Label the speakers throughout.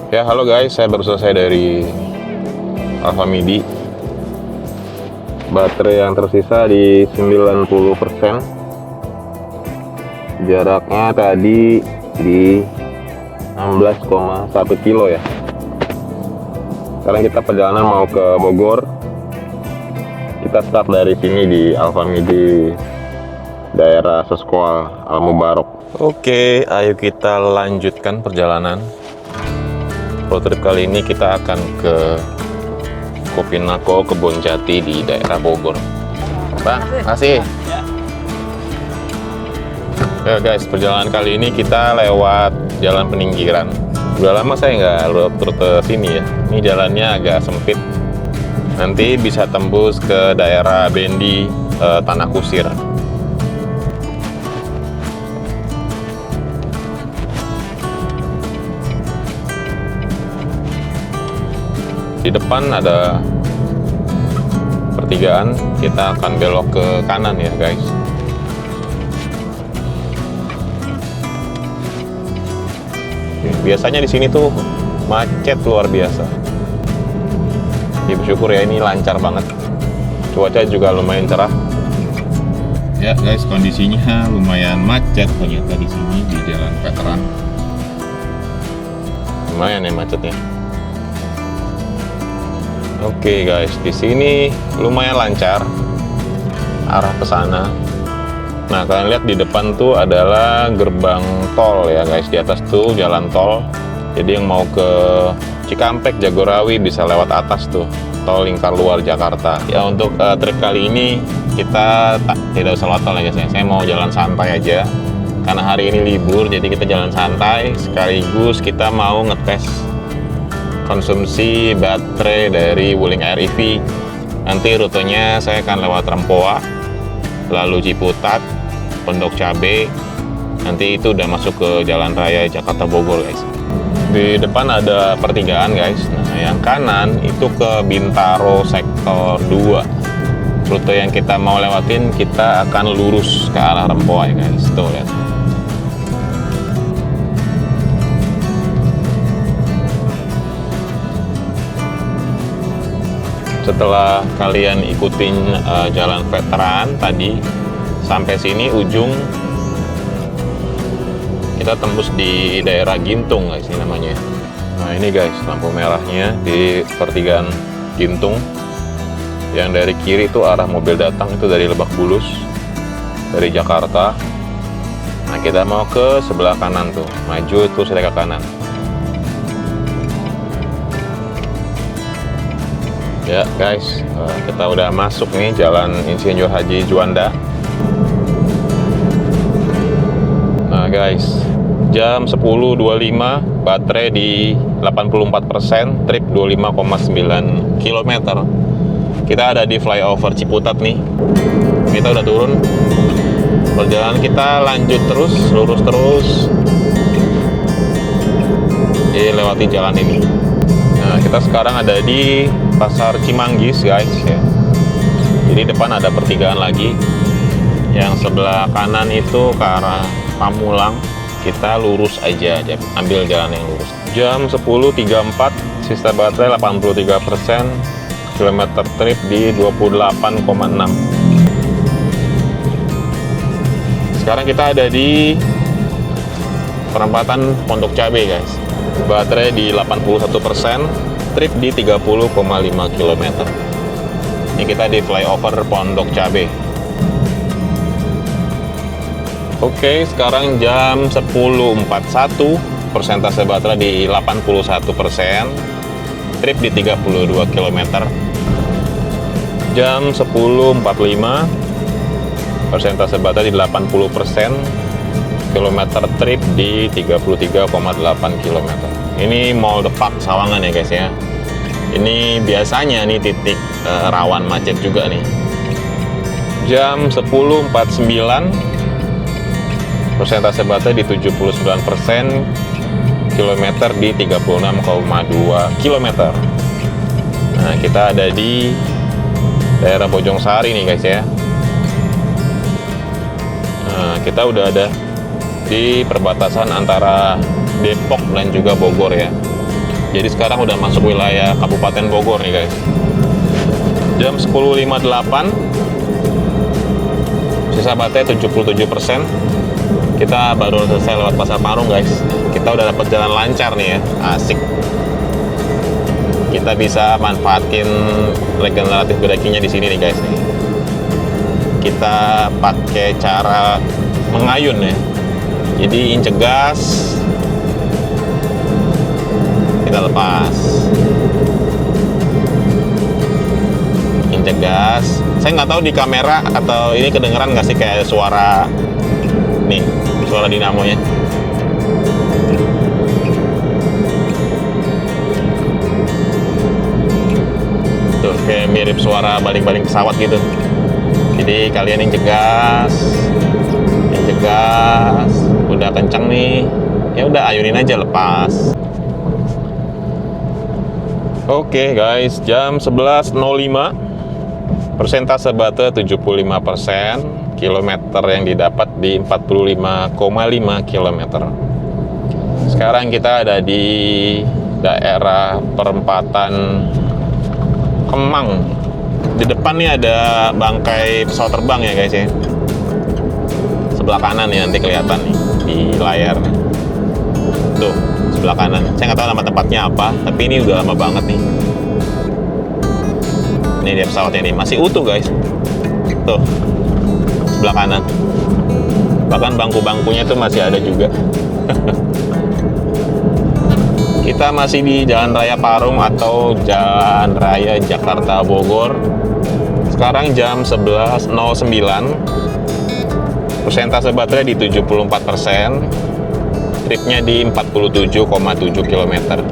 Speaker 1: Ya, halo guys, saya baru selesai dari Alfamidi. Baterai yang tersisa di 90%. Jaraknya tadi di 16,1 kilo ya. Sekarang kita perjalanan mau ke Bogor. Kita start dari sini di Alfamidi, daerah Seskual Al Mubarok. Oke, ayo kita lanjutkan perjalanan. Road trip kali ini kita akan ke Kopinako, Kebonjati di daerah Bogor. Bang, kasih. Ya guys, perjalanan kali ini kita lewat jalan peninggiran. Udah lama saya nggak rute sini ya. Ini jalannya agak sempit. Nanti bisa tembus ke daerah Bendi, Tanah Kusir. Di depan ada pertigaan, kita akan belok ke kanan ya guys. Biasanya di sini tuh macet luar biasa. Ya, bersyukur ya ini lancar banget. Cuaca juga lumayan cerah. Ya guys, kondisinya lumayan macet ternyata di sini di Jalan Veteran. Lumayan ya macetnya. Oke guys, di sini lumayan lancar arah ke sana. Nah, kalian lihat di depan tuh adalah gerbang tol ya guys. Di atas tuh jalan tol. Jadi yang mau ke Cikampek, Jagorawi bisa lewat atas tuh, tol lingkar luar Jakarta. Ya untuk trip kali ini kita tidak usah lewat tol ya guys. Saya mau jalan santai aja. Karena hari ini libur, jadi kita jalan santai. Sekaligus kita mau ngetes konsumsi baterai dari Wuling Air EV. Nanti rutenya saya akan lewat Rempoa, lalu Ciputat, Pondok Cabe. Nanti itu udah masuk ke Jalan Raya Jakarta Bogor guys. Di depan ada pertigaan guys. Nah, yang kanan itu ke Bintaro sektor 2. Rute yang kita mau lewatin, kita akan lurus ke arah Rempoa ya guys. Tuh lihat. Setelah kalian ikutin jalan veteran tadi sampai sini ujung, kita tembus di daerah Gintung guys, ini namanya. Nah ini guys, lampu merahnya di pertigaan Gintung. Yang dari kiri itu arah mobil datang, itu dari Lebak Bulus, dari Jakarta. Nah kita mau ke sebelah kanan tuh, maju terus ke kanan. Ya guys, kita udah masuk nih Jalan Insinyur Haji Juanda. Nah guys, jam 10.25, baterai di 84%, trip 25,9 km. Kita ada di flyover Ciputat nih. Kita udah turun. Perjalanan kita lanjut terus, lurus terus. Jadi lewati jalan ini. Nah, kita sekarang ada di Pasar Cimanggis guys ya. Jadi depan ada pertigaan lagi. Yang sebelah kanan itu ke arah Pamulang. Kita lurus aja, ambil jalan yang lurus. Jam 10.34, sisa baterai 83%, kilometer trip di 28,6. Sekarang kita ada di perempatan Pondok Cabe guys. Baterai di 81%, trip di 30,5 km. Ini kita di flyover Pondok Cabe. Oke, sekarang jam 10.41, persentase baterai di 81%, trip di 32 km. Jam 10.45, persentase baterai di 80%, kilometer trip di 33,8 km. Ini Mall Depak Sawangan ya guys ya. Ini biasanya nih titik rawan macet juga nih. Jam 10.49, persentase baterai di 79%, kilometer di 36,2 km. Nah, kita ada di daerah Bojong Sari nih guys ya. Nah, kita udah ada di perbatasan antara Depok dan juga Bogor ya. Jadi sekarang udah masuk wilayah Kabupaten Bogor nih guys. Jam 10.58, sisa baterai 77%. Kita baru selesai lewat Pasar Parung guys. Kita udah dapat jalan lancar nih ya, asik. Kita bisa manfaatin regeneratif braking-nya di sini nih guys nih. Kita pakai cara mengayun ya. Jadi injek gas, kita lepas. Injek gas. Saya nggak tahu di kamera atau ini kedengeran nggak sih kayak suara nih, suara dinamonya. Tuh kayak mirip suara baling-baling pesawat gitu. Jadi kalian injek gas, udah kencang nih, ya udah ayunin aja, lepas. Oke guys, jam 11.05, persentase baterai 75%, kilometer yang didapat di 45,5 km. Sekarang kita ada di daerah perempatan Kemang. Di depan nih ada bangkai pesawat terbang ya guys ya. Sebelah kanan nih nanti kelihatan nih di layar. Tuh, sebelah kanan. Saya nggak tahu nama tempatnya apa, tapi ini udah lama banget nih. Ini dia pesawatnya nih, masih utuh guys. Tuh, sebelah kanan. Bahkan bangku-bangkunya tuh masih ada juga. Kita masih di Jalan Raya Parung atau Jalan Raya Jakarta Bogor. Sekarang jam 11.09, persentase baterai di 74%, tripnya di 47,7 km.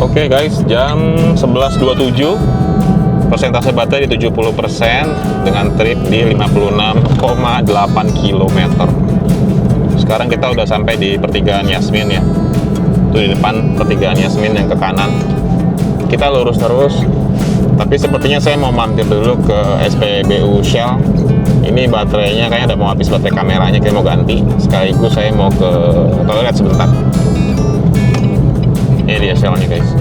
Speaker 1: Oke guys, jam 11.27, persentase baterai di 70% dengan trip di 56,8 km. Sekarang kita udah sampai di pertigaan Yasmin ya. Itu di depan pertigaan Yasmin yang ke kanan. Kita lurus terus. Tapi sepertinya saya mau mampir dulu ke SPBU Shell. Ini baterainya kayaknya udah mau habis, baterai kameranya kayak mau ganti. Sekaligus saya mau ke toilet sebentar. Ini dia Shell nih guys.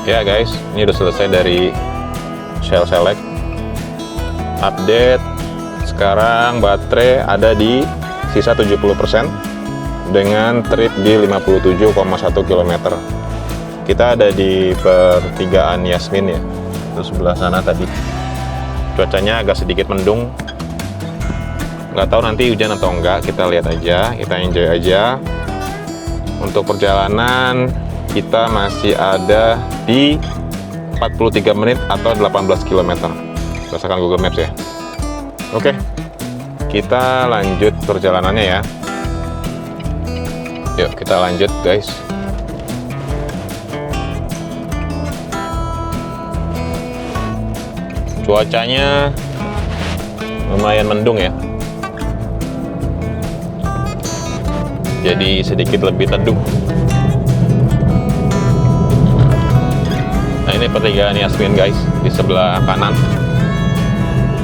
Speaker 1: Ya guys, ini udah selesai dari Shell Select. Update, sekarang baterai ada di sisa 70% dengan trip di 57,1 km. Kita ada di pertigaan Yasmin ya, itu sebelah sana tadi. Cuacanya agak sedikit mendung, nggak tahu nanti hujan atau enggak, kita lihat aja, kita enjoy aja. Untuk perjalanan kita masih ada di 43 menit atau 18 km berdasarkan Google Maps ya. Oke, kita lanjut perjalanannya ya. Yuk kita lanjut guys. Cuacanya lumayan mendung ya, jadi sedikit lebih teduh. Nah ini pertigaan Yasmin guys, di sebelah kanan.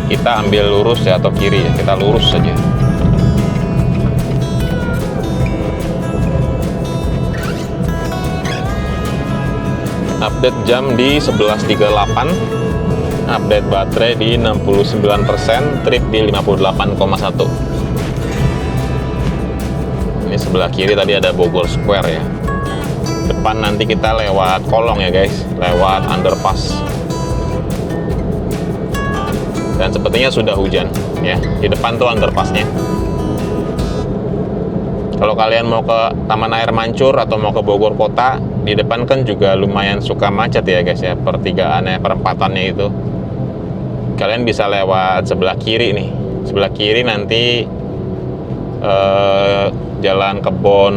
Speaker 1: Kita ambil lurus ya atau kiri ya, kita lurus saja. Update jam di 11.38, update baterai di 69%, trip di 58,1. Ini sebelah kiri tadi ada Bogor Square ya. Depan nanti kita lewat kolong ya guys, lewat underpass. Dan sepertinya sudah hujan ya. Di depan tuh underpassnya. Kalau kalian mau ke Taman Air Mancur atau mau ke Bogor Kota, di depan kan juga lumayan suka macet ya guys ya, pertigaannya, perempatannya itu. Kalian bisa lewat sebelah kiri nih. Sebelah kiri nanti jalan Kebon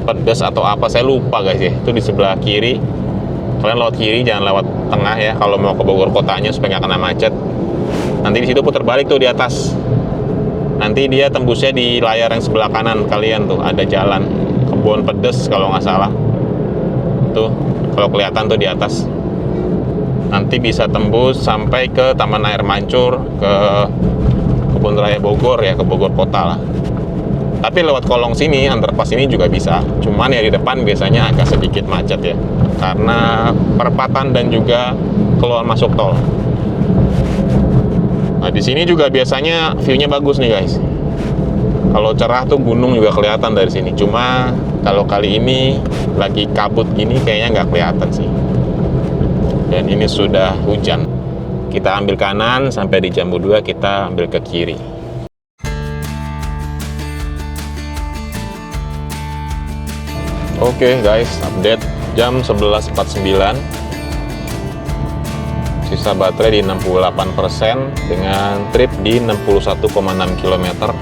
Speaker 1: Pedes atau apa, saya lupa guys ya. Itu di sebelah kiri. Kalian lewat kiri, jangan lewat tengah ya. Kalau mau ke Bogor Kotanya supaya nggak kena macet. Nanti di situ putar balik tuh di atas. Nanti dia tembusnya di layar yang sebelah kanan kalian tuh, ada jalan Kebon Pedes kalau nggak salah. Tuh, kalau kelihatan tuh di atas. Nanti bisa tembus sampai ke Taman Air Mancur, ke Kebun Raya Bogor ya, ke Bogor Kota lah. Tapi lewat kolong sini, underpass ini juga bisa. Cuman ya di depan biasanya agak sedikit macet ya, karena perempatan dan juga keluar masuk tol. Nah, di sini juga biasanya view-nya bagus nih guys. Kalau cerah tuh gunung juga kelihatan dari sini. Cuma kalau kali ini lagi kabut gini kayaknya nggak kelihatan sih. Dan ini sudah hujan. Kita ambil kanan sampai di Jambu 2, kita ambil ke kiri. Oke guys, update jam 11.49. Sisa baterai di 68% dengan trip di 61,6 km.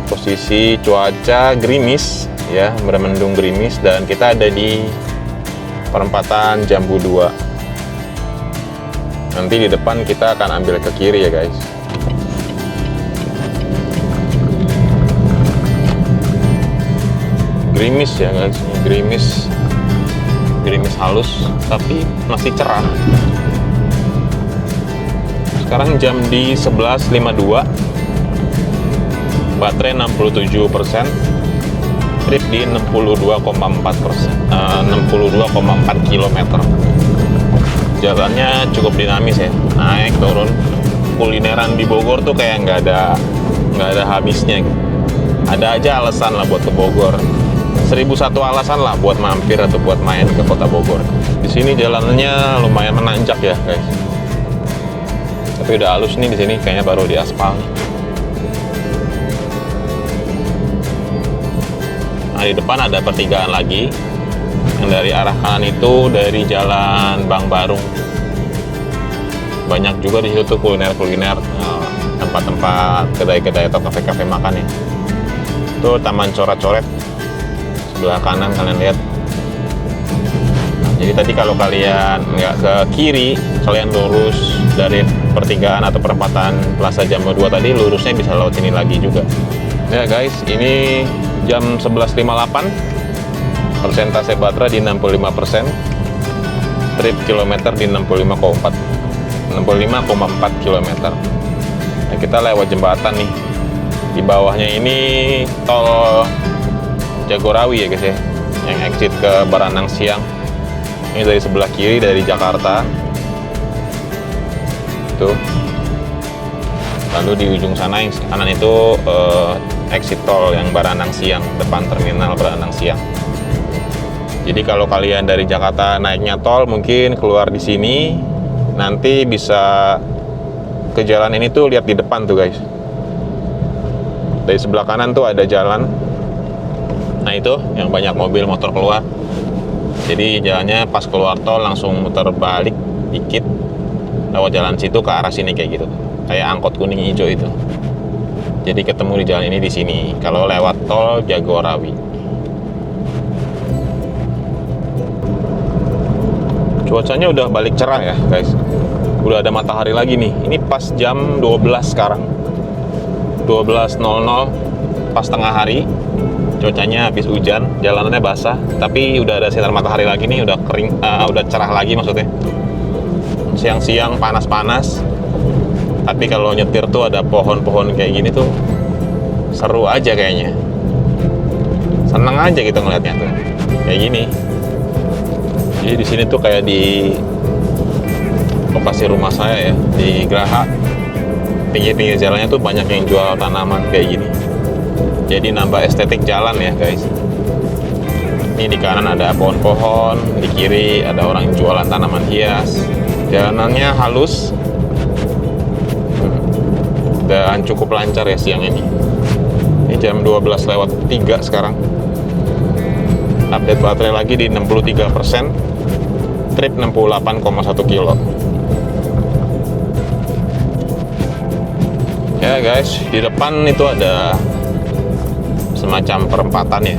Speaker 1: Posisi cuaca gerimis ya, bermendung gerimis, dan kita ada di perempatan Jambu 2. Nanti di depan kita akan ambil ke kiri ya guys. Gerimis ya guys, gerimis halus tapi masih cerah. Sekarang jam di 11.52, baterai 67%, trip di 62,4 km. Jalannya cukup dinamis ya, naik turun. Kulineran di Bogor tuh kayak nggak ada habisnya gitu. Ada aja alasan lah buat ke Bogor. 1001 alasan lah buat mampir atau buat main ke kota Bogor. Di sini jalannya lumayan menanjak ya guys. Tapi udah halus nih di sini, kayaknya baru di aspal. Nah, di depan ada pertigaan lagi. Yang dari arah kanan itu dari jalan Bang Barung. Banyak juga di situ kuliner-kuliner, tempat-tempat kedai-kedai atau kafe-kafe makan ya. Itu Taman Coret-Coret. Sebelah kanan kalian lihat. Jadi tadi kalau kalian nggak ke kiri, kalian lurus dari pertigaan atau perempatan Plaza Jambu 2 tadi, lurusnya bisa lewat sini lagi juga. Ya guys, ini jam 11.58, persentase baterai di 65%, trip kilometer di 65,4 km. Nah, kita lewat jembatan nih. Di bawahnya ini tol Jagorawi ya guys ya, yang exit ke Baranang Siang. Ini dari sebelah kiri dari Jakarta tuh. Lalu di ujung sana yang kanan itu exit tol yang Baranang Siang, depan terminal Baranang Siang. Jadi kalau kalian dari Jakarta naiknya tol, mungkin keluar di sini, nanti bisa ke jalan ini tuh, lihat di depan tuh guys. Dari sebelah kanan tuh ada jalan. Nah itu yang banyak mobil motor keluar. Jadi jalannya pas keluar tol langsung muter balik dikit lewat jalan situ ke arah sini kayak gitu. Kayak angkot kuning hijau itu. Jadi ketemu di jalan ini di sini. Kalau lewat tol Jagorawi. Cuacanya udah balik cerah ya guys. Udah ada matahari lagi nih. Ini pas jam 12 sekarang. 12.00 pas tengah hari. Cuacanya habis hujan, jalanannya basah, tapi udah ada sinar matahari lagi nih, udah kering, udah cerah lagi maksudnya. Siang-siang panas-panas, tapi kalau nyetir tuh ada pohon-pohon kayak gini tuh seru aja kayaknya. Seneng aja gitu ngeliatnya tuh, kayak gini. Jadi di sini tuh kayak di lokasi rumah saya ya, di Graha, pinggir-pinggir jalannya tuh banyak yang jual tanaman kayak gini. Jadi nambah estetik jalan ya guys. Ini di kanan ada pohon-pohon, di kiri ada orang jualan tanaman hias. Jalanannya halus dan cukup lancar ya siang ini. Ini jam 12:03 sekarang. Update baterai lagi di 63%. Trip 68,1 kilo. Ya guys, di depan itu ada semacam perempatan ya.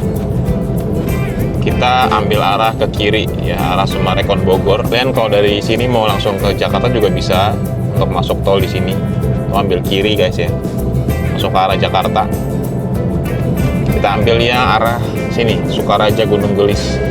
Speaker 1: Kita ambil arah ke kiri ya, arah Sumarekon Bogor. Dan kalau dari sini mau langsung ke Jakarta juga bisa untuk masuk tol di sini. Ambil kiri guys ya, masuk ke arah Jakarta. Kita ambil yang arah sini, Sukaraja Gunung Gelis.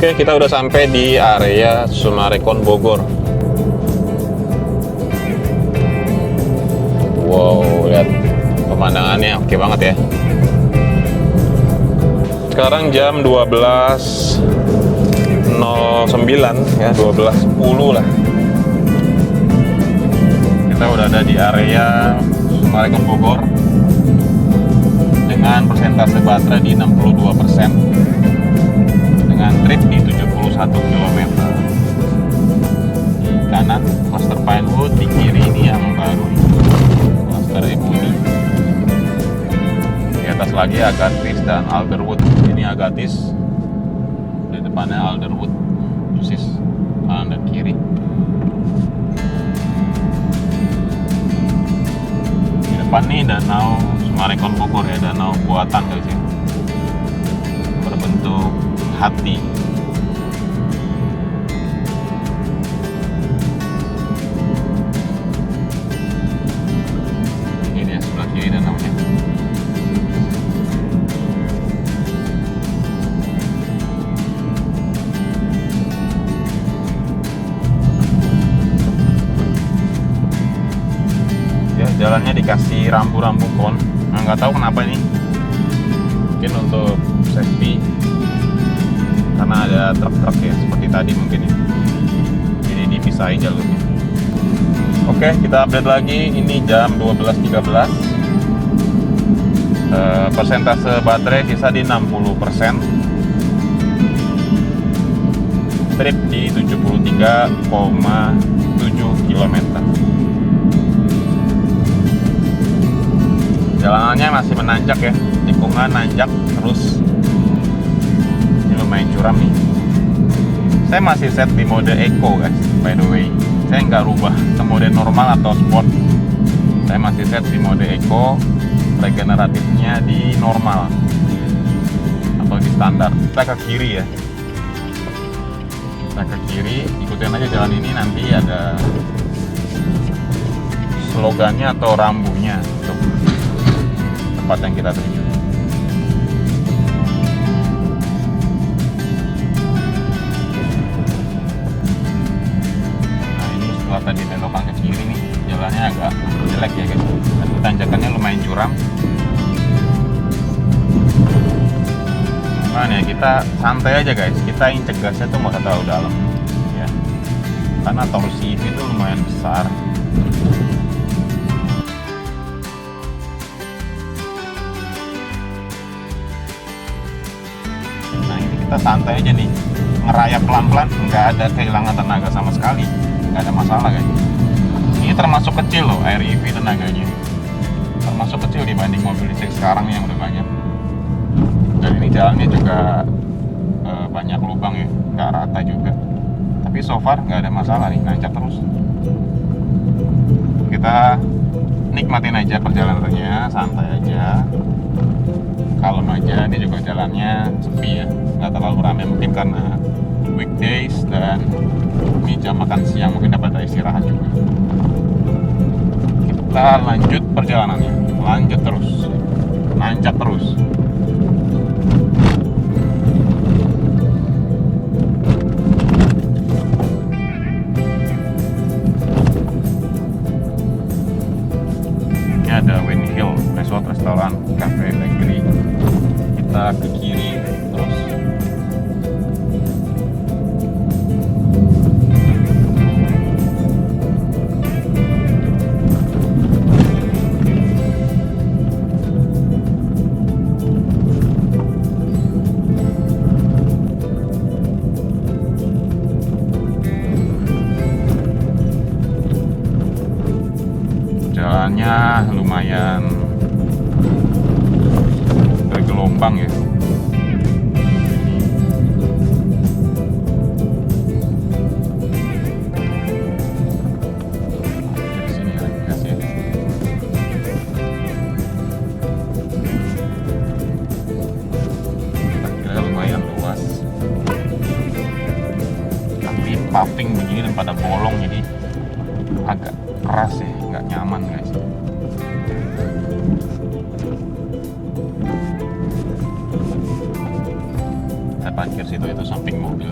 Speaker 1: Oke, kita udah sampai di area Sumarekon Bogor. Wow, lihat pemandangannya oke banget ya. Sekarang jam 12:09 ya, 12:10 lah. Kita udah ada di area Sumarekon Bogor dengan persentase baterai di 62%. Dengan trip di 71 km. Di kanan Cluster Pinewood, di kiri ini yang baru Cluster Emuni. Di atas lagi Agatis dan Alderwood. Ini Agatis, di depannya Alderwood, persis kanan dan kiri. Di depan nih danau Sumarekon Bogor ya, danau buatan guys ya, berbentuk hati. Ini dia sebelah kiri danaunya. Ya, jalannya dikasih rambu-rambu pohon. Nah, nggak tahu kenapa ini. Mungkin untuk safety, karena ada truk-truk ya seperti tadi mungkin ya, jadi dipisahin jalurnya. Oke, kita update lagi. Ini jam 12:13. Persentase baterai sisa di 60%. Trip di 73,7 km. Jalanannya masih menanjak ya, tikungan nanjak terus. Main curam nih. Saya masih set di mode Eco guys, by the way. Saya nggak rubah ke mode normal atau sport. Saya masih set di mode Eco, regeneratifnya di normal atau di standar. Kita ke kiri ya. Kita ke kiri, ikutin aja jalan ini, nanti ada slogannya atau rambunya untuk tempat yang kita tuju. Tadi belokan ke kiri nih, jalannya agak jelek ya guys, dan tanjakannya lumayan curam. Nah ya, kita santai aja guys, kita injek gasnya tuh nggak terlalu dalam ya, karena torsi itu lumayan besar. Nah ini kita santai aja nih, ngerayap pelan-pelan, nggak ada kehilangan tenaga sama sekali. Nggak ada masalah guys. Ini termasuk kecil loh air EV tenaganya, termasuk kecil dibanding mobil listrik sekarang yang udah banyak. Dan ini jalannya juga banyak lubang ya, nggak rata juga. Tapi so far nggak ada masalah nih, nancap terus. Kita nikmatin aja perjalanannya, santai aja, kalem aja. Ini juga jalannya sepi ya, nggak terlalu ramai, mungkin karena weekdays dan ini jam makan siang, mungkin dapat ada istirahat juga. Kita lanjut perjalanannya, lanjut terus, nanjak terus. kita ke kiri terus. Jalannya lumayan bergelombang ya. Sini ya, kasih. Kira lumayan luas. Tapi paving begini dan pada bolong jadi agak keras ya, nggak nyaman guys. Saya parkir situ, itu samping mobil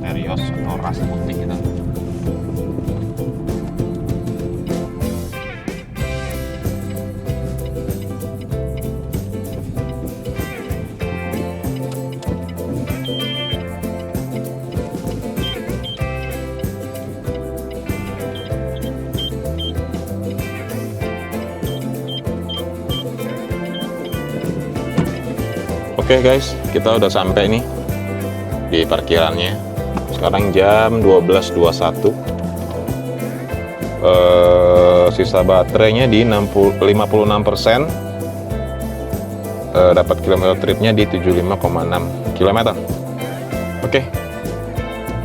Speaker 1: Terios atau ras putih gitu. Oke guys, kita udah sampai nih di parkirannya. Sekarang jam 12.21. Sisa baterainya di 56%. Dapat kilometer tripnya di 75,6 km. Oke,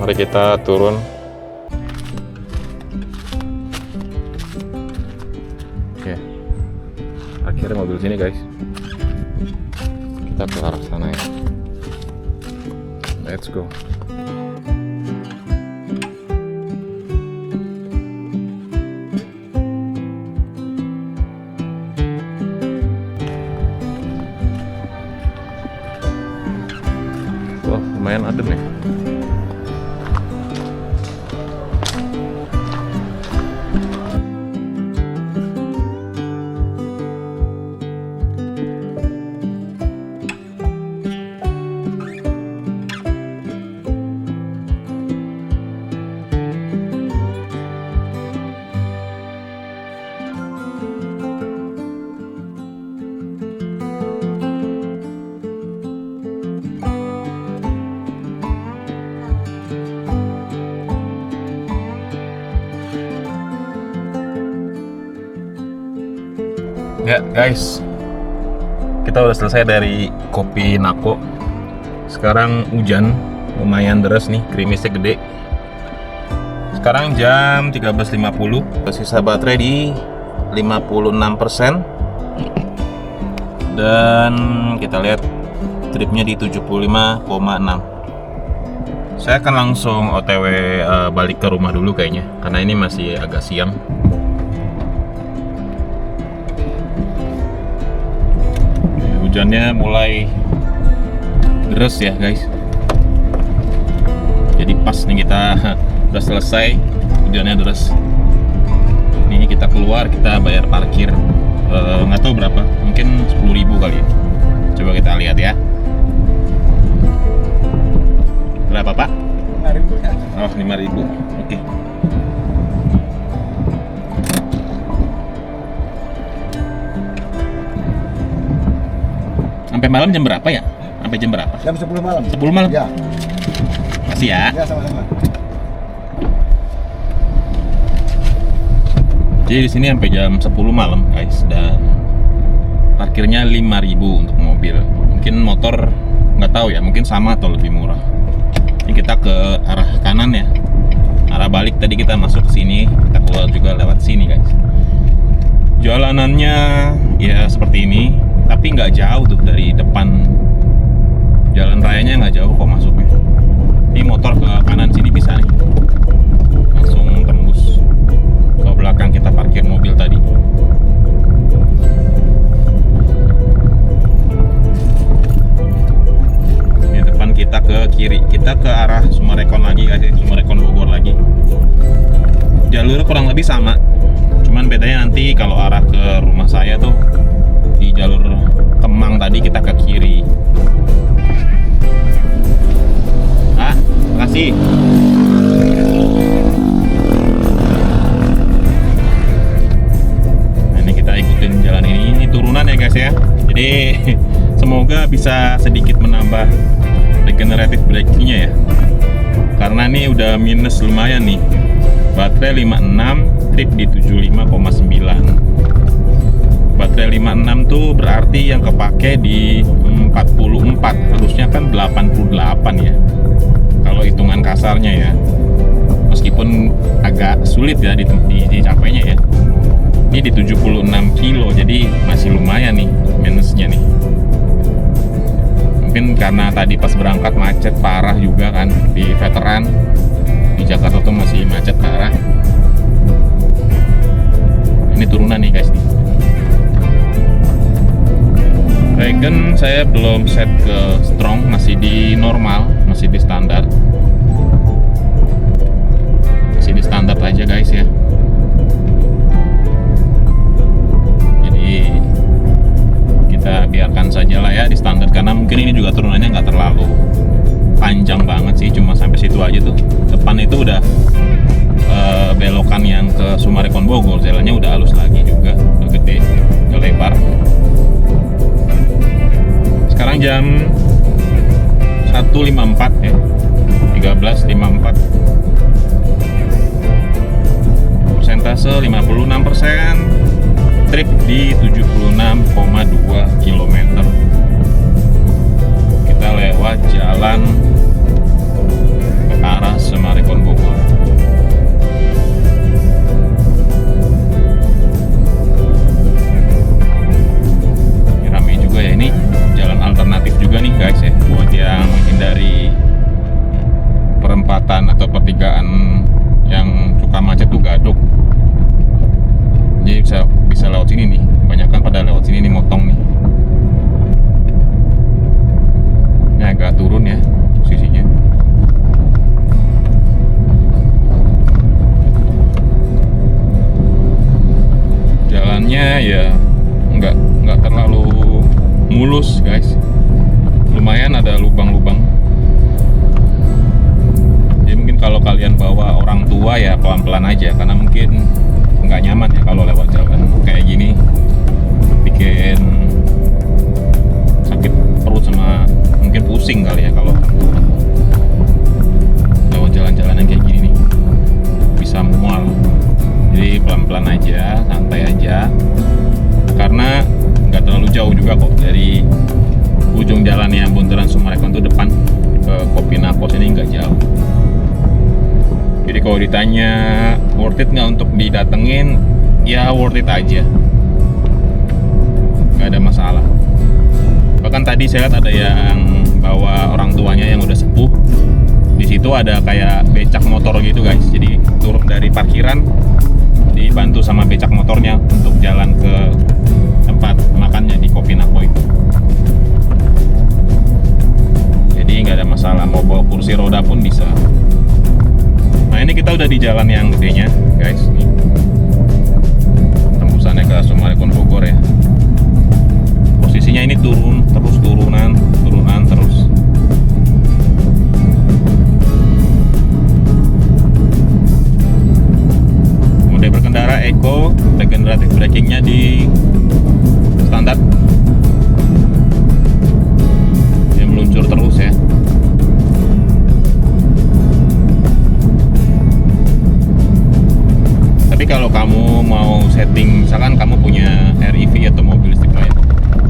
Speaker 1: mari kita turun. Oke, parkir mobil sini guys. Kita ke arah sana ya. Let's go. Wah, lumayan adem ya. Ya guys, kita udah selesai dari Kopi Nako. Sekarang hujan, lumayan deras nih, gerimisnya gede. Sekarang jam 13.50. Sisa baterai di 56%. Dan kita lihat tripnya di 75,6. Saya akan langsung OTW balik ke rumah dulu kayaknya, karena ini masih agak siang. Hujannya mulai deras ya guys. Jadi pas nih kita udah selesai, hujannya deras. Ini kita keluar, kita bayar parkir. Nggak tahu berapa, mungkin 10.000 kali ya. Coba kita lihat ya. Berapa pak?
Speaker 2: 5.000 ya.
Speaker 1: Oh 5.000, oke. Sampai malam jam berapa ya? Sampai jam berapa?
Speaker 2: Jam 10 malam.
Speaker 1: 10 malam?
Speaker 2: Ya.
Speaker 1: Masih ya?
Speaker 2: Ya, sama-sama.
Speaker 1: Jadi di sini sampai jam 10 malam, guys, dan parkirnya 5.000 untuk mobil. Mungkin motor nggak tahu ya, mungkin sama atau lebih murah. Ini kita ke arah kanan ya. Arah balik tadi kita masuk ke sini, kita keluar juga lewat sini, guys. Jalanannya ya seperti ini. Tapi nggak jauh tuh dari depan, jalan rayanya nggak jauh kok masuknya. Ini motor ke kanan sini bisa nih, langsung tembus ke belakang kita parkir mobil tadi. Ini depan kita ke kiri, kita ke arah Sumarekon lagi guys, Sumarekon Bogor lagi. Jalurnya kurang lebih sama, cuman bedanya nanti kalau arah ke rumah saya tuh di jalur Kemang tadi tadi kita ke kiri. Makasih. Nah, ini kita ikutin jalan ini turunan ya guys ya. Jadi semoga bisa sedikit menambah regeneratif braking-nya ya. Karena ini udah minus lumayan nih. Baterai 56, trip di 75,9. Baterai 56 tuh berarti yang kepake di 44, harusnya kan 88 ya kalau hitungan kasarnya ya, meskipun agak sulit ya dicapainya ya. Ini di 76 kilo, jadi masih lumayan nih minusnya nih. Mungkin karena tadi pas berangkat macet parah juga kan di veteran, di Jakarta tuh masih macet parah. Ini turunan nih guys nih. Regen saya belum set ke strong, masih di normal, masih di standar. Masih di standar aja guys ya. Jadi kita biarkan saja lah ya di standar, karena mungkin ini juga turunannya nggak terlalu panjang banget sih, cuma sampai situ aja tuh. Depan itu udah belokan yang ke Sumarekon Bogor, jalannya udah halus lagi juga, udah gede, udah lebar. Sekarang jam 1.54 ya, 13.54. Persentase 56%, trip di 76,2 km. Kita lewat jalan ke arah Sumarekon Bogor. Alternatif juga nih guys ya, buat yang menghindari perempatan atau pertigaan yang suka macet tuh Gadok. Jadi bisa lewat sini nih, kebanyakan pada lewat sini nih, motong nih. Ini agak turun ya posisinya. Jalannya ya nggak terlalu mulus guys, lumayan ada lubang-lubang. Jadi mungkin kalau kalian bawa orang tua ya pelan-pelan aja, karena mungkin nggak nyaman ya kalau lewat jalan kayak gini, bikin sakit perut sama mungkin pusing kali ya kalau lewat jalan-jalan yang kayak gini nih, bisa mual. Jadi pelan-pelan aja, santai aja, karena nggak terlalu jauh juga kok dari ujung jalan yang bundaran Sumarekon itu depan ke Kopinakos ini nggak jauh. Jadi kalau ditanya worth it nggak untuk didatengin, ya worth it aja, nggak ada masalah. Bahkan tadi saya lihat ada yang bawa orang tuanya yang udah sepuh. Di situ ada kayak becak motor gitu guys, jadi turun dari parkiran dibantu sama becak motornya untuk jalan ke tempat makannya di Kopinako itu. Jadi nggak ada masalah, mau bawa kursi roda pun bisa. Nah ini kita udah di jalan yang gedenya guys nih, tembusannya ke Sumarekon Bogor ya. Posisinya ini turun terus, turunan terus. Mode berkendara Eco, regeneratif brakingnya di standar. Dia meluncur terus ya. Tapi kalau kamu mau setting, misalkan kamu punya REV atau mobil listrik lain,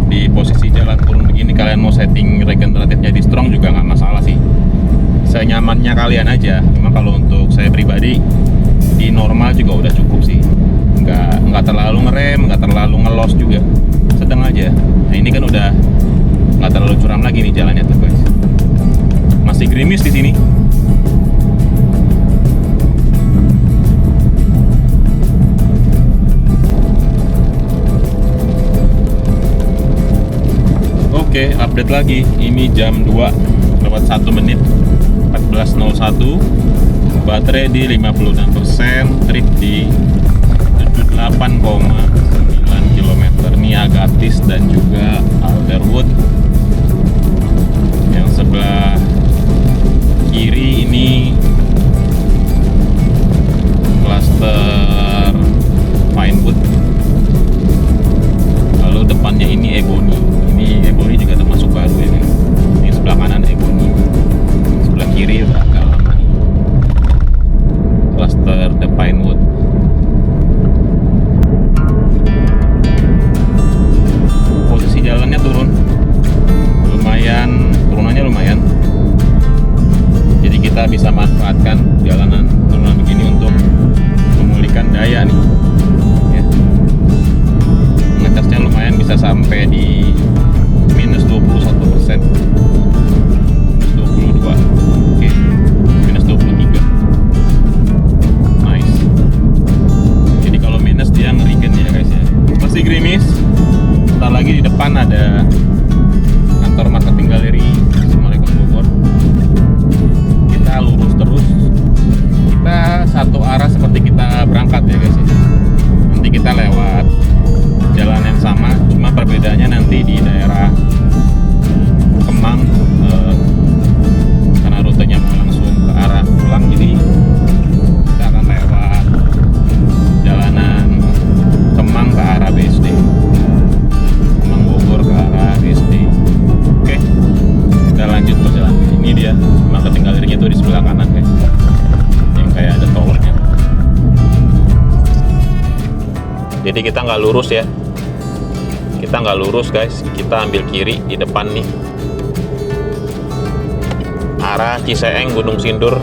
Speaker 1: di posisi jalan turun begini kalian mau setting regeneratifnya di strong juga nggak masalah sih, senyamannya kalian aja. Cuma kalau untuk saya pribadi di normal juga udah cukup sih, nggak terlalu ngerem, nggak terlalu ngelos juga, sedang aja. Nah ini kan udah nggak terlalu curam lagi nih jalannya tuh guys, masih gerimis di sini. Oke, update lagi. Ini jam 2 lewat 1 menit, 14.01. Baterai di 56%, trip di 78,9 km. Ini Agatis dan juga Alderwood ada kantor marketing galeri Assalamualaikum Bogor. Kita lurus terus, kita satu arah seperti kita berangkat ya guys ya. Nanti kita lewat jalan yang sama, cuma perbedaannya nanti di daerah Kemang, karena rutenya mau langsung ke arah pulang, jadi kita akan lewat jalanan Kemang ke arah BSD, Kemang Bogor ke arah BSD. Oke, kita lanjut perjalanan. Ini dia marketing galerinya tuh di sebelah kanan guys, yang kayak ada towernya. Jadi kita nggak lurus ya, kita nggak lurus guys, kita ambil kiri di depan nih, arah Ciseeng Gunung Sindur.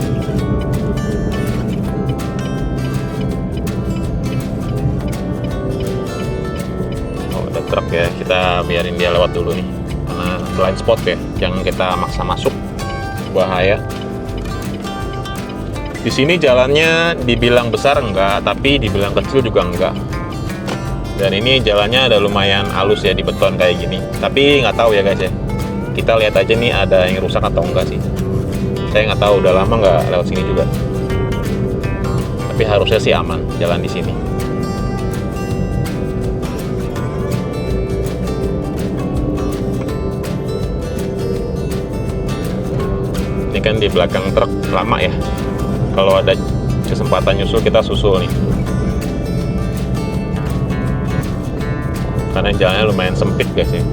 Speaker 1: Oh, ada truk ya, kita biarin dia lewat dulu nih, karena blind spot ya, jangan kita maksa masuk, bahaya. Di sini jalannya dibilang besar enggak, tapi dibilang kecil juga enggak. Dan ini jalannya ada lumayan halus ya, di beton kayak gini. Tapi nggak tahu ya guys ya. Kita lihat aja nih ada yang rusak atau enggak sih. Saya nggak tahu, udah lama nggak lewat sini juga. Tapi harusnya sih aman jalan di sini. Ini kan di belakang truk lama ya. Kalau ada kesempatan nyusul, kita susul nih. Karena jalannya lumayan sempit guys ya,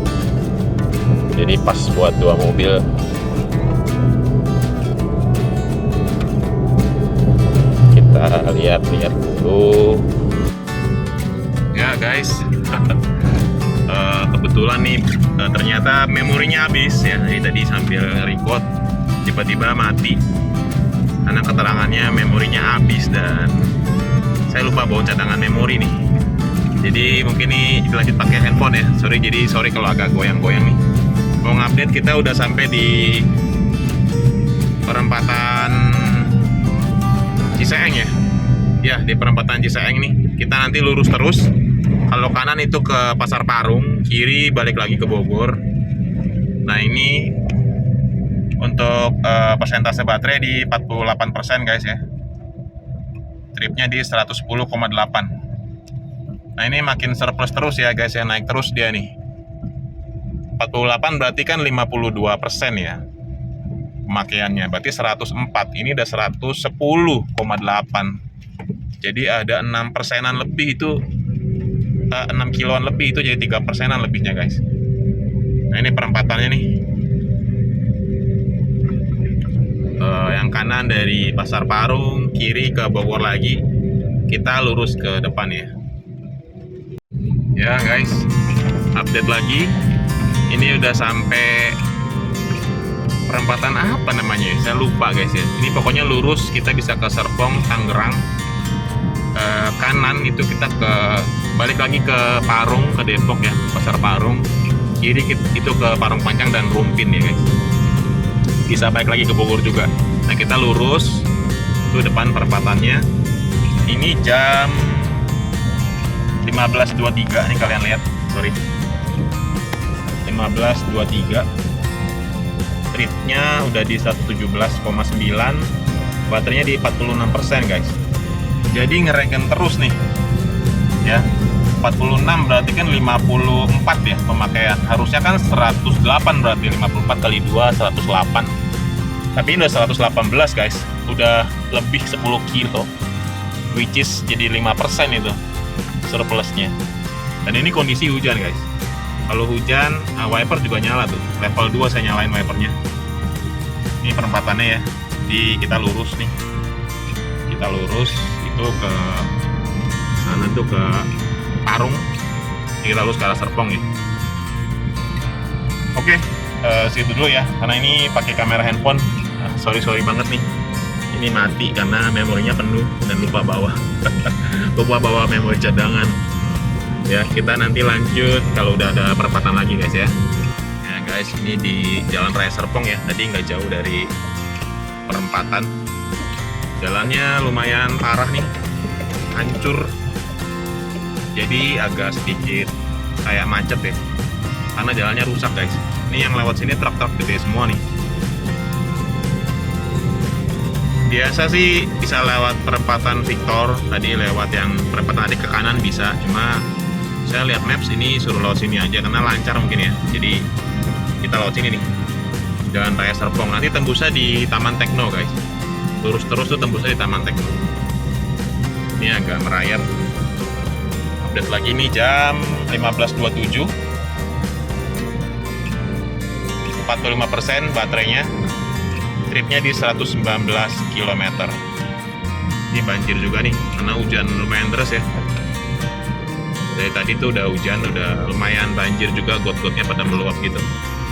Speaker 1: jadi pas buat dua mobil. Kita lihat-lihat dulu ya guys. Kebetulan nih ternyata memorinya habis ya, jadi tadi sambil record tiba-tiba mati karena keterangannya memorinya habis, dan saya lupa bawa cadangan memori nih. Jadi mungkin ini dilanjut pakai handphone ya. Sorry kalau agak goyang-goyang nih. Mau ngupdate, kita udah sampai di perempatan Ciseeng ya. Ya, di perempatan Ciseeng nih. Kita nanti lurus terus. Kalau kanan itu ke Pasar Parung, kiri balik lagi ke Bogor. Nah, ini untuk persentase baterai di 48% guys ya. Tripnya di 110,8. Nah, ini makin surplus terus ya guys ya, naik terus dia nih. 48 berarti kan 52% ya pemakaiannya, berarti 104. Ini udah 110,8. Jadi ada 6%-an lebih itu, 6 kiloan lebih itu, jadi 3%-an lebihnya guys. Nah, ini perempatannya nih. Yang kanan dari Pasar Parung, kiri ke Bogor lagi. Kita lurus ke depan ya. Ya guys, update lagi. Ini udah sampai perempatan apa namanya? Saya lupa guys ya. Ini pokoknya lurus, kita bisa ke Serpong, Tangerang. Kanan itu kita balik lagi ke Parung, ke Depok ya, Pasar Parung. Kiri itu ke Parung Panjang dan Rumpin ya guys. Bisa balik lagi ke Bogor juga. Nah, kita lurus, itu depan perempatannya. Ini jam 15.23 nih, kalian lihat, sorry, 15.23. Tripnya udah di 117,9, baterainya di 46% guys. Jadi ngerengken terus nih ya. 46 berarti kan 54 ya pemakaian, harusnya kan 108, berarti 54 kali 2 108. Tapi ini udah 118 guys, udah lebih 10 kilo, which is jadi 5% itu surplusnya. Dan ini kondisi hujan guys. Kalau hujan, wiper juga nyala tuh, level 2 saya nyalain wipernya. Ini perempatannya ya. Jadi kita lurus nih, kita lurus itu ke sana tuh, ke Parung. Ini kita lurus ke arah Serpong ya. Oke, segitu dulu ya, karena ini pakai kamera handphone. Sorry banget nih, ini mati karena memorinya penuh dan lupa bawa memori cadangan ya. Kita nanti lanjut kalau udah ada perempatan lagi guys ya. Ya guys, ini di Jalan Raya Serpong ya, tadi nggak jauh dari perempatan. Jalannya lumayan parah nih, hancur, jadi agak sedikit kayak macet ya. karena jalannya rusak guys. Ini yang lewat sini truk-truk gede semua nih. Biasa sih bisa lewat perempatan Victor, tadi lewat yang perempatan tadi ke kanan bisa, cuma saya lihat maps ini suruh lewat sini aja karena lancar mungkin ya. Jadi kita lewat sini nih, Jalan Raya Serpong. Nanti tembusnya di Taman Tekno guys, lurus terus tuh tembusnya di Taman Tekno. Ini agak merayap. Update lagi nih jam 15.27, 45% baterainya. Tripnya di 119 km. Ini banjir juga nih karena hujan lumayan deras ya. Dari tadi tuh udah hujan, udah lumayan banjir juga, got-gotnya pada meluap gitu.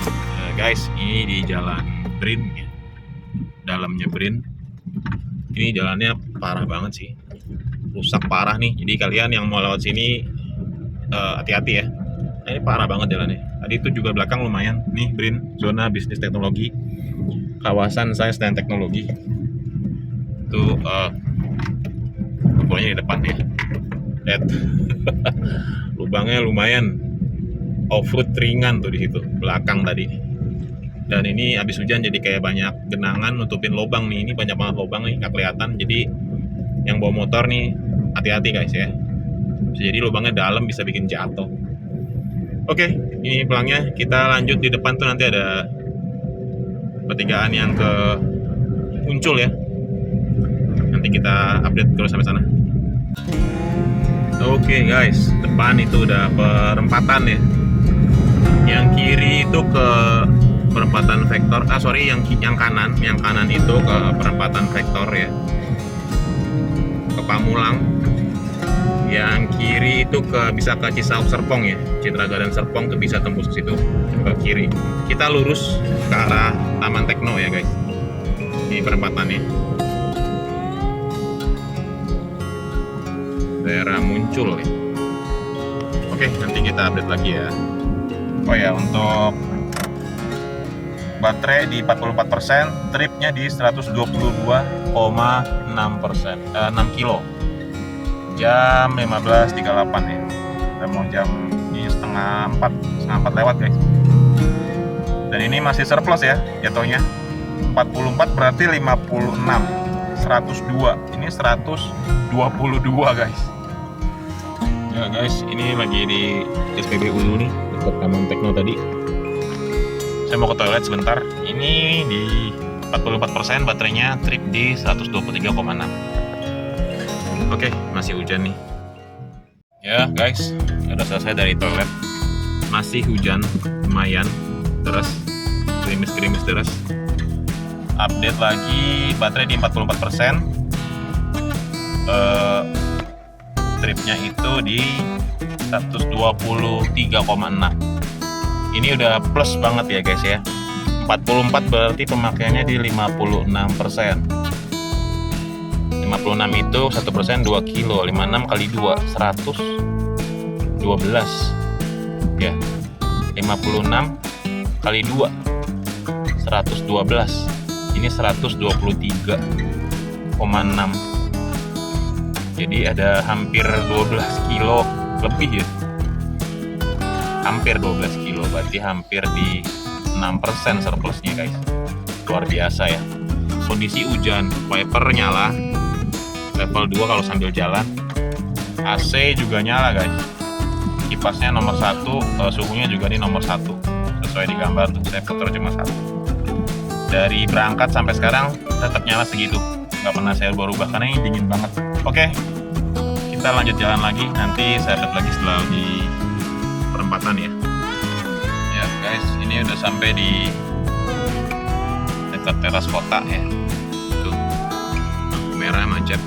Speaker 1: Nah, guys, ini di jalan Brin ya, dalamnya Brin. Ini jalannya parah banget sih, rusak parah nih. Jadi kalian yang mau lewat sini hati-hati ya. Nah, ini parah banget jalannya. Tadi itu juga belakang lumayan nih, Brin, zona bisnis teknologi, kawasan sains dan teknologi. Itu pokoknya di depan ya. Lihat. Lubangnya lumayan. Off-road ringan tuh di situ belakang tadi. Dan ini habis hujan jadi kayak banyak genangan nutupin lubang nih. Ini banyak banget lubang nih, nggak kelihatan. Jadi yang bawa motor nih hati-hati guys ya. Bisa jadi lubangnya dalam, bisa bikin jatuh. Oke, ini pelangnya. Kita lanjut di depan tuh nanti ada pertigaan yang muncul ya. Nanti kita update terus sampai sana. Oke guys, depan itu udah perempatan ya. Yang kiri itu ke perempatan Vektor. Yang kanan itu ke perempatan Vektor ya. Ke Pamulang. Yang kiri itu bisa ke Cisauk Serpong ya. Citra Garden Serpong tuh bisa tembus ke situ ke kiri. Kita lurus ke arah Taman Tekno ya guys. Ini perempatannya. Daerah muncul ya. Oke, nanti kita update lagi ya. Oh ya, untuk baterai di 44%, tripnya di 122,6%, 6 kilo. Jam 15.38 ya. Udah mau jam ini setengah 4 lewat guys. Dan ini masih surplus ya jatuhnya. 44 berarti 56, 102. Ini 122 guys. Ya guys, ini lagi di SPBU dulu nih, dekat Taman Tekno tadi. Saya mau ke toilet sebentar. Ini di 44% baterainya, trip di 123,6. Oke, masih hujan nih. Ya guys, udah selesai dari toilet. Masih hujan, lumayan deras, gerimis-gerimis deras. Update lagi, baterai di 44%. Tripnya itu di 123,6. Ini udah plus banget ya guys ya. 44 berarti pemakaiannya di 56%. 56 itu 1% 2 kilo, 56 kali 2 112 ya. 56 kali 2 112. Ini 123,6. Jadi ada hampir 12 kilo lebih ya. Hampir 12 kilo, berarti hampir di 6% surplusnya guys. Luar biasa ya. Kondisi hujan, wiper nyala level 2 kalau sambil jalan. AC juga nyala guys. Kipasnya nomor 1, suhunya juga nih nomor 1. Sesuai di gambar tuh, saya putar cuma 1. Dari berangkat sampai sekarang tetap nyala segitu. Nggak pernah saya berubah karena ini dingin banget. Oke, kita lanjut jalan lagi. Nanti saya update lagi setelah di perempatan ya. Ya guys, ini udah sampai di dekat teras kota ya. Tuh, merah macet.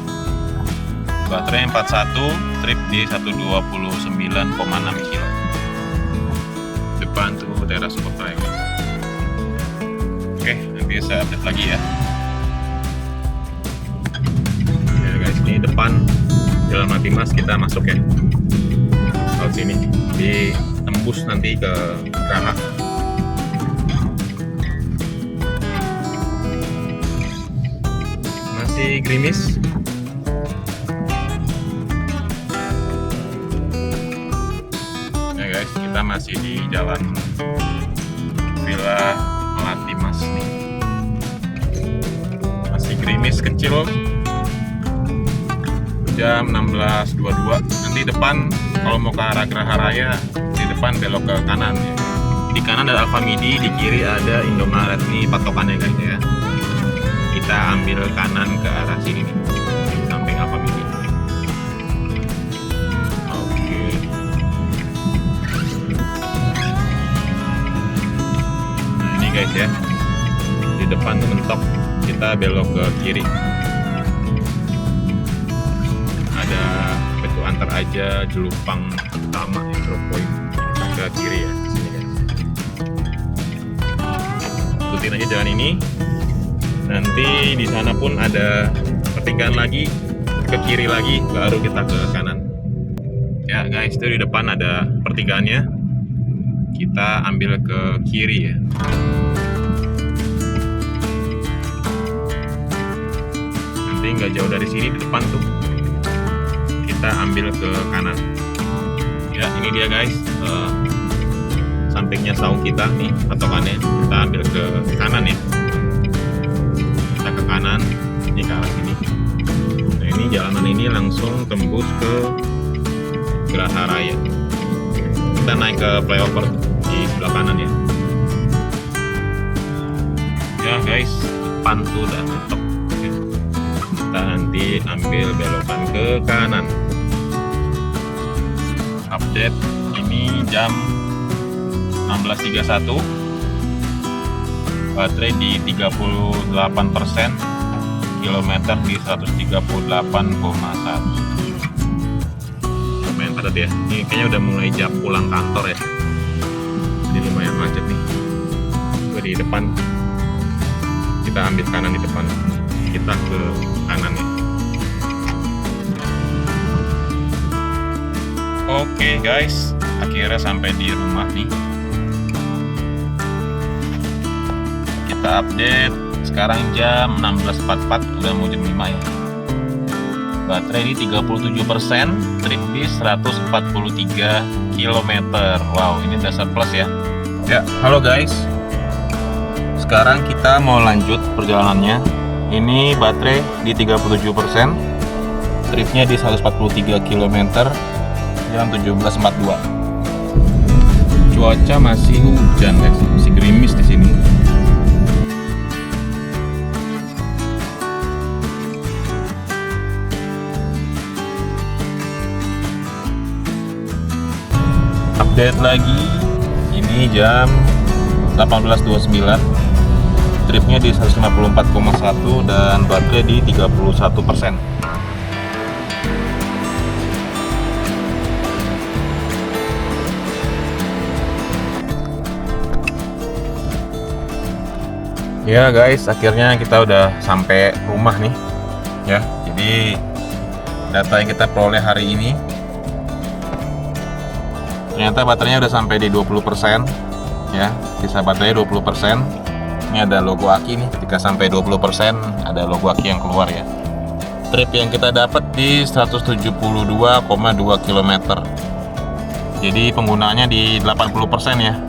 Speaker 1: Baterai 41, trip di 129,6 kilo. Depan tuh teras kota ya guys. Oke, nanti saya update lagi ya. Ya guys, ini depan Jalan Mati Mas, kita masuk ya. Laut sini, ditembus nanti ke Geraha. Masih gerimis. Ya guys, kita masih di Jalan 1822. Nanti depan kalau mau ke arah Geraha Raya, di depan belok ke kanan ya. Di kanan ada Alfamidi, di kiri ada Indomaret. Ini patokannya guys ya. Kita ambil kanan ke arah sini nih, samping Alfamidi. Oke. Nah ini guys ya, di depan tuh mentok, kita belok ke kiri. Ada pintu antar aja Jelupang utama ya, Point ke kiri ya. Ikutin aja jalan ini. Nanti di sana pun ada pertigaan lagi, ke kiri lagi, baru kita ke kanan. Ya guys, itu di depan ada pertigaannya. Kita ambil ke kiri ya. Nanti nggak jauh dari sini di depan tuh, kita ambil ke kanan. Ya ini dia guys, sampingnya saung kita nih patokannya. Kita ambil ke kanan ya. Kita ke kanan, ini ke arah sini. Nah ini jalanan ini langsung tembus ke Geraha Raya. Kita naik ke flyover di sebelah kanan ya. Ya guys, depan tuh udah mentok. Kita nanti ambil belokan ke kanan. Update ini jam 16.31, baterai di 38%, kilometer di 138,1. Lumayan padat ya, ini kayaknya udah mulai jam pulang kantor ya, jadi lumayan macet nih. Gue di depan, kita ambil kanan di depan, kita ke kanan ya. Oke guys, akhirnya sampai di rumah nih. Kita update, sekarang jam 16.44, udah mau jam 5 ya. Baterai ini 37%, trip di 143 km. Wow, ini udah surplus ya. Ya, halo guys. Sekarang kita mau lanjut perjalanannya. Ini baterai di 37%, tripnya di 143 km, jam 17.42. Cuaca masih hujan guys, masih gerimis di sini. Update lagi, ini jam 18.29, tripnya di 154,1 dan baterai di 31%. Ya guys, akhirnya kita udah sampai rumah nih ya. Jadi data yang kita peroleh hari ini, ternyata baterainya udah sampai di 20% ya, sisa baterai 20%. Ini ada logo aki nih, ketika sampai 20% ada logo aki yang keluar ya. Trip yang kita dapat di 172,2 km. Jadi penggunaannya di 80% ya.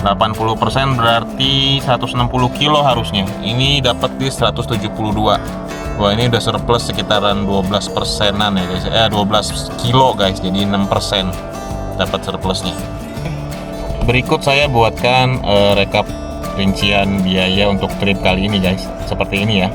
Speaker 1: 80% berarti 160 kilo harusnya. Ini dapat di 172. Wah, ini udah surplus sekitaran 12%-an ya guys. 12 kilo guys, jadi 6% dapat surplusnya. Berikut saya buatkan rekap rincian biaya untuk trip kali ini guys. Seperti ini ya.